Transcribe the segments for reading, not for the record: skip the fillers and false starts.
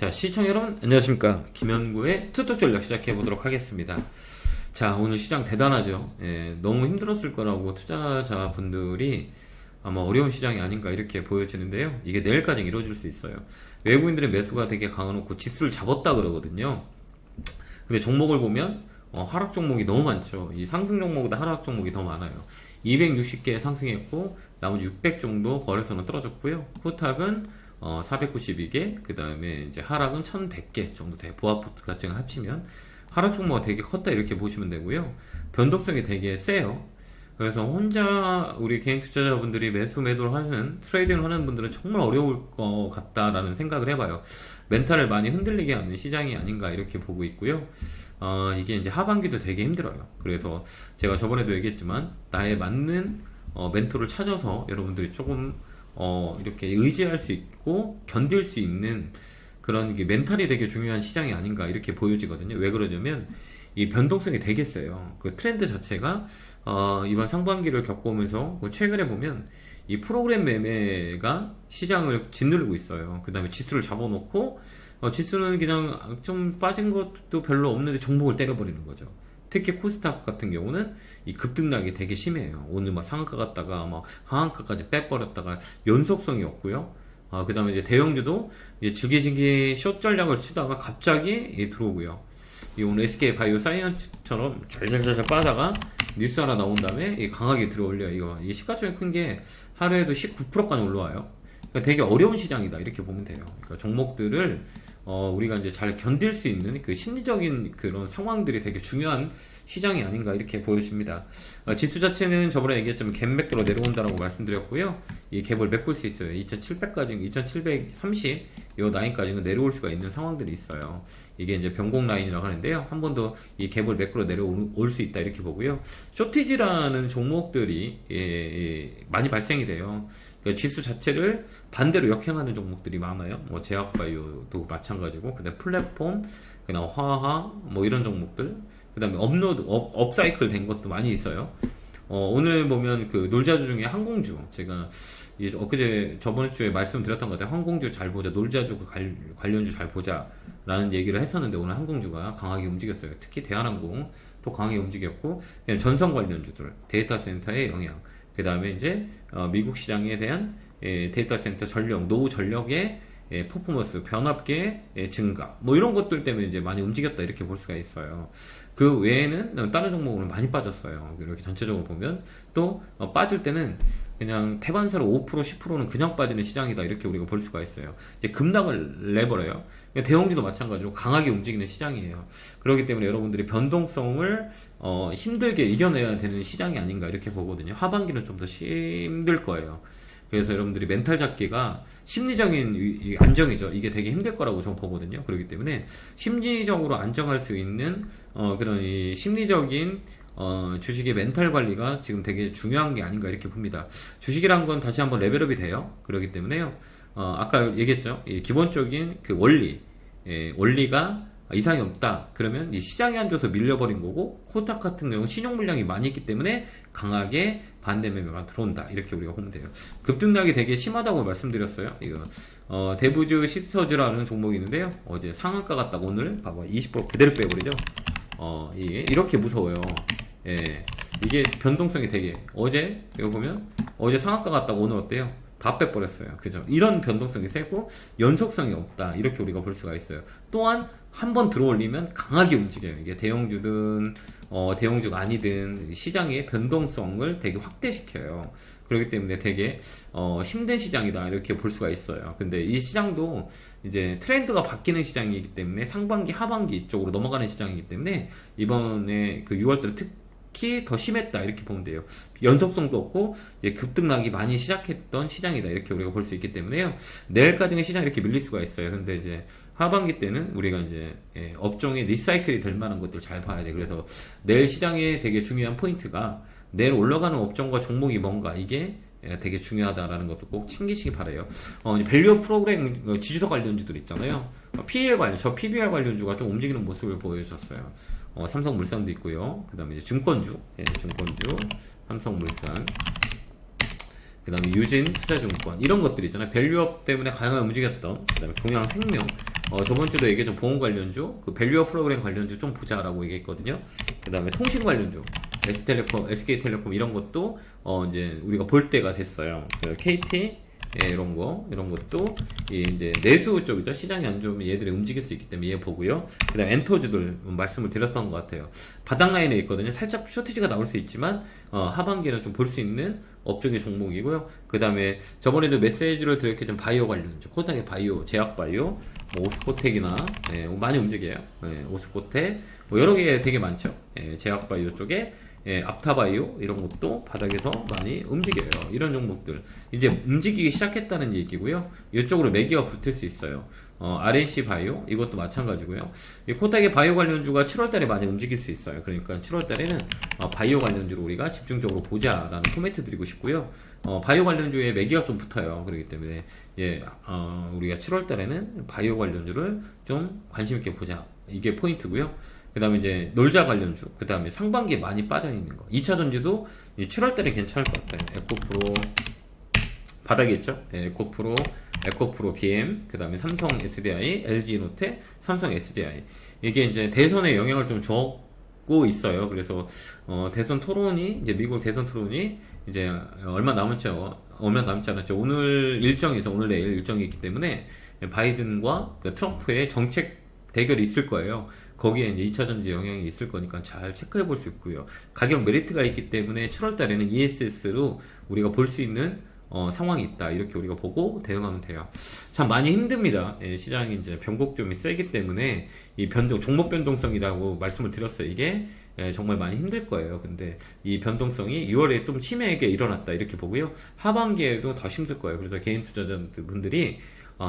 자, 시청자 여러분 안녕하십니까. 김현구의 투톱 전략 시작해 보도록 하겠습니다. 자, 오늘 시장 대단하죠. 너무 힘들었을 거라고 투자자분들이 아마 어려운 시장이 아닌가 이렇게 보여지는데요. 이게 내일까지 이루어질 수 있어요. 외국인들의 매수가 되게 강해놓고 지수를 잡았다 그러거든요. 근데 종목을 보면 하락 종목이 너무 많죠. 이 상승 종목보다 하락 종목이 더 많아요. 260개 상승했고 나머지 600 정도 거래소는 떨어졌고요. 코스닥은 492개, 그 다음에 이제 하락은 1100개 정도 돼. 보합포트 같은 거 합치면 하락 종목가 되게 컸다 이렇게 보시면 되고요. 변동성이 되게 세요. 그래서 혼자 우리 개인 투자자분들이 매수 매도를 하는 트레이딩을 하는 분들은 정말 어려울 것 같다라는 생각을 해봐요. 멘탈을 많이 흔들리게 하는 시장이 아닌가 이렇게 보고 있고요. 이게 이제 하반기도 되게 힘들어요. 그래서 제가 저번에도 얘기했지만 나에 맞는 멘토를 찾아서 여러분들이 조금 이렇게 의지할 수 있고 견딜 수 있는 그런 게 멘탈이 되게 중요한 시장이 아닌가 이렇게 보여지거든요. 왜 그러냐면 이 변동성이 되게 세요. 그 트렌드 자체가 이번 상반기를 겪어오면서 최근에 보면 이 프로그램 매매가 시장을 짓누르고 있어요. 그 다음에 지수를 잡아놓고 지수는 그냥 좀 빠진 것도 별로 없는데 종목을 때려버리는 거죠. 특히 코스닥 같은 경우는 이 급등락이 되게 심해요. 오늘 막 상한가 갔다가 막 하한가까지 빼버렸다가 연속성이 없고요. 그 다음에 이제 대형주도 이제 지기지기 숏 전략을 쓰다가 갑자기 들어오고요. 이 오늘 SK 바이오 사이언스처럼 잘잘잘 빠다가 뉴스 하나 나온 다음에 강하게 들어올려요. 이거 이 시가총액 큰 게 하루에도 19%까지 올라와요. 그러니까 되게 어려운 시장이다 이렇게 보면 돼요. 그러니까 종목들을 우리가 이제 잘 견딜 수 있는 그 심리적인 그런 상황들이 되게 중요한 시장이 아닌가 이렇게 보여집니다. 지수 자체는 저번에 얘기했지만 갭 매크로 내려온다라고 말씀드렸고요. 이 갭을 메꿀 수 있어요. 2700까지, 2730 요 라인까지는 내려올 수가 있는 상황들이 있어요. 이게 이제 변곡 라인이라고 하는데요. 한 번 더 이 갭을 매크로 내려올 수 있다 이렇게 보고요. 쇼티지라는 종목들이 많이 발생이 돼요. 그러니까 지수 자체를 반대로 역행하는 종목들이 많아요. 뭐 제약바이오도 마찬가지고, 그다음 플랫폼, 그다음 화학, 뭐 이런 종목들, 그다음에 업사이클 된 것도 많이 있어요. 오늘 보면 그 놀자주 중에 항공주, 제가 엊그제 저번 주에 말씀드렸던 것 같아요. 항공주 잘 보자, 놀자주 관련주 잘 보자 라는 얘기를 했었는데 오늘 항공주가 강하게 움직였어요. 특히 대한항공 또 강하게 움직였고, 전선 관련주들, 데이터 센터의 영향, 그 다음에 이제 미국 시장에 대한 데이터 센터 전력, 노후 전력의 퍼포먼스, 변압계 증가, 뭐 이런 것들 때문에 이제 많이 움직였다 이렇게 볼 수가 있어요. 그 외에는 다른 종목으로는 많이 빠졌어요. 이렇게 전체적으로 보면 또 빠질 때는 그냥 태반사로 5%, 10%는 그냥 빠지는 시장이다 이렇게 우리가 볼 수가 있어요. 이제 급락을 내버려요. 대형주도 마찬가지로 강하게 움직이는 시장이에요. 그렇기 때문에 여러분들이 변동성을 힘들게 이겨내야 되는 시장이 아닌가 이렇게 보거든요. 하반기는 좀 더 힘들 거예요. 그래서 여러분들이 멘탈 잡기가 심리적인 안정이죠. 이게 되게 힘들 거라고 저는 보거든요. 그렇기 때문에 심리적으로 안정할 수 있는 그런 이 심리적인 주식의 멘탈 관리가 지금 되게 중요한 게 아닌가 이렇게 봅니다. 주식이란 건 다시 한번 레벨업이 돼요. 그렇기 때문에요. 아까 얘기했죠. 이 기본적인 그 원리가 이상이 없다. 그러면 이 시장이 안 줘서 밀려버린 거고, 코스닥 같은 경우 신용 물량이 많이 있기 때문에 강하게 반대 매매가 들어온다. 이렇게 우리가 보면 돼요. 급등락이 되게 심하다고 말씀드렸어요. 이거 대부주 시스터즈라는 종목이 있는데요. 어제 상한가 갔다가 오늘 봐봐 20% 그대로 빼버리죠. 이게 이렇게 무서워요. 이게 변동성이 되게, 어제 이거 보면 어제 상한가 갔다가 오늘 어때요? 다 빼버렸어요. 그죠? 이런 변동성이 세고 연속성이 없다. 이렇게 우리가 볼 수가 있어요. 또한 한 번 들어올리면 강하게 움직여요. 이게 대형주든 대형주가 아니든 시장의 변동성을 되게 확대시켜요. 그렇기 때문에 되게 힘든 시장이다 이렇게 볼 수가 있어요. 근데 이 시장도 이제 트렌드가 바뀌는 시장이기 때문에 상반기 하반기 쪽으로 넘어가는 시장이기 때문에 이번에 그 6월달 특히 더 심했다 이렇게 보면 돼요. 연속성도 없고 이제 급등락이 많이 시작했던 시장이다 이렇게 우리가 볼 수 있기 때문에요. 내일까지는 시장이 이렇게 밀릴 수가 있어요. 근데 이제 하반기 때는 우리가 이제 업종의 리사이클이 될 만한 것들 잘 봐야 돼. 그래서 내일 시장에 되게 중요한 포인트가 내일 올라가는 업종과 종목이 뭔가, 이게 되게 중요하다라는 것도 꼭 챙기시기 바라요. 밸류 프로그램 지주사 관련주들 있잖아요. PBR 관련, 저 PBR 관련주가 좀 움직이는 모습을 보여줬어요. 삼성물산도 있고요. 그 다음에 이제 증권주, 삼성물산, 그 다음에 유진 투자증권, 이런 것들 있잖아요. 밸류업 때문에 강하게 움직였던, 그 다음에 동양생명, 저번 주도 얘기했던 보험 관련주, 그 밸류어 프로그램 관련주 좀 보자라고 얘기했거든요. 그 다음에 통신 관련주, SK텔레콤, SK텔레콤 이런 것도 이제 우리가 볼 때가 됐어요. KT 이런 것도 이제 내수 쪽이죠. 시장이 안 좋으면 얘들이 움직일 수 있기 때문에 얘 보고요. 그 다음에 엔터주들 말씀을 드렸던 것 같아요. 바닥 라인에 있거든요. 살짝 쇼티지가 나올 수 있지만 하반기에는 좀 볼 수 있는 업종의 종목이고요. 그 다음에 저번에도 메시지를 드렸던 바이오 관련주, 코닥의 바이오, 제약바이오, 뭐 오스코텍이나 많이 움직여요. 오스코텍 뭐 여러 개 되게 많죠. 제약바이오 쪽에 앞타바이오 이런 것도 바닥에서 많이 움직여요. 이런 종목들 이제 움직이기 시작했다는 얘기고요. 이쪽으로 매기가 붙을 수 있어요. RNC 바이오 이것도 마찬가지고요. 이 코닥의 바이오 관련주가 7월달에 많이 움직일 수 있어요. 그러니까 7월달에는 바이오 관련주로 우리가 집중적으로 보자라는 코멘트 드리고 싶고요. 바이오 관련주에 매기가 좀 붙어요. 그렇기 때문에 이제 우리가 7월달에는 바이오 관련주를 좀 관심 있게 보자. 이게 포인트고요. 그 다음에 이제 놀자 관련주, 그 다음에 상반기에 많이 빠져있는 거. 2차 전지도 7월달에 괜찮을 것 같아요. 에코프로, 바닥에 있죠? 에코프로, BM, 그 다음에 삼성 SDI, LG노텍, 삼성 SDI. 이게 이제 대선에 영향을 좀 주고 있어요. 그래서, 대선 토론이, 이제 미국 대선 토론이 이제 얼마 남지 않았죠. 오늘 일정에서 오늘 내일 일정이 있기 때문에 바이든과 그 트럼프의 정책 대결이 있을 거예요. 거기에 이제 2차 전지 영향이 있을 거니까 잘 체크해 볼 수 있고요. 가격 메리트가 있기 때문에 7월 달에는 ESS로 우리가 볼 수 있는 상황이 있다. 이렇게 우리가 보고 대응하면 돼요. 참 많이 힘듭니다. 시장이 이제 변곡점이 세기 때문에 이 종목 변동성이라고 말씀을 드렸어요. 이게 정말 많이 힘들 거예요. 근데 이 변동성이 6월에 좀 심하게 일어났다. 이렇게 보고요. 하반기에도 더 힘들 거예요. 그래서 개인 투자자분들이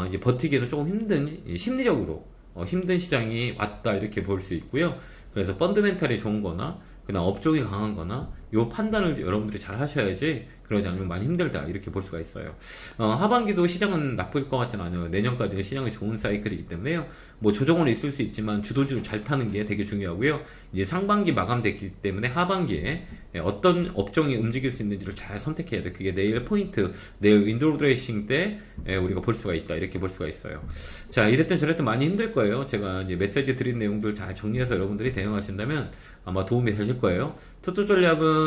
이제 버티기에는 조금 힘든 심리적으로 힘든 시장이 왔다 이렇게 볼 수 있고요. 그래서 펀드멘탈이 좋은 거나 그다음 업종이 강한 거나 요 판단을 여러분들이 잘 하셔야지 그러지 않으면 많이 힘들다 이렇게 볼 수가 있어요. 하반기도 시장은 나쁠 것 같지는 않아요. 내년까지는 시장이 좋은 사이클이기 때문에요. 뭐 조정은 있을 수 있지만 주도주를 잘 타는 게 되게 중요하고요. 이제 상반기 마감됐기 때문에 하반기에 어떤 업종이 움직일 수 있는지를 잘 선택해야 돼. 그게 내일 포인트, 내일 윈도우 드레싱 때 우리가 볼 수가 있다. 이렇게 볼 수가 있어요. 자, 이랬든 저랬든 많이 힘들 거예요. 제가 이제 메시지 드린 내용들 잘 정리해서 여러분들이 대응하신다면 아마 도움이 되실 거예요. 투자 전략은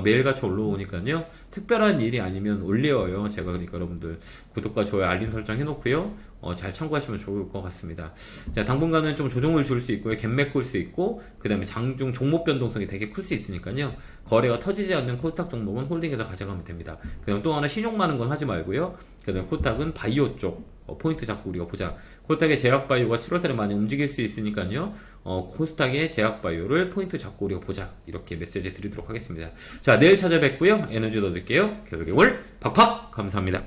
매일같이 올라오니까요. 특별한 일이 아니면 올려요. 제가 그러니까 여러분들 구독과 좋아요, 알림 설정 해놓고요. 잘 참고하시면 좋을 것 같습니다. 자, 당분간은 좀 조정을 줄 수 있고요. 갭맥 꿀 수 있고, 그 다음에 장중 종목 변동성이 되게 클 수 있으니까요. 거래가 터지지 않는 코스닥 종목은 홀딩해서 가져가면 됩니다. 그 다음 또 하나 신용 많은 건 하지 말고요. 그 다음에 코스닥은 바이오 쪽 포인트 잡고 우리가 보자. 코스닥의 제약바이오가 7월달에 많이 움직일 수 있으니까요. 코스닥의 제약바이오를 포인트 잡고 우리가 보자. 이렇게 메시지 드리도록 하겠습니다. 자, 내일 찾아뵙고요. 에너지 더 드릴게요. 개월 팍팍! 감사합니다.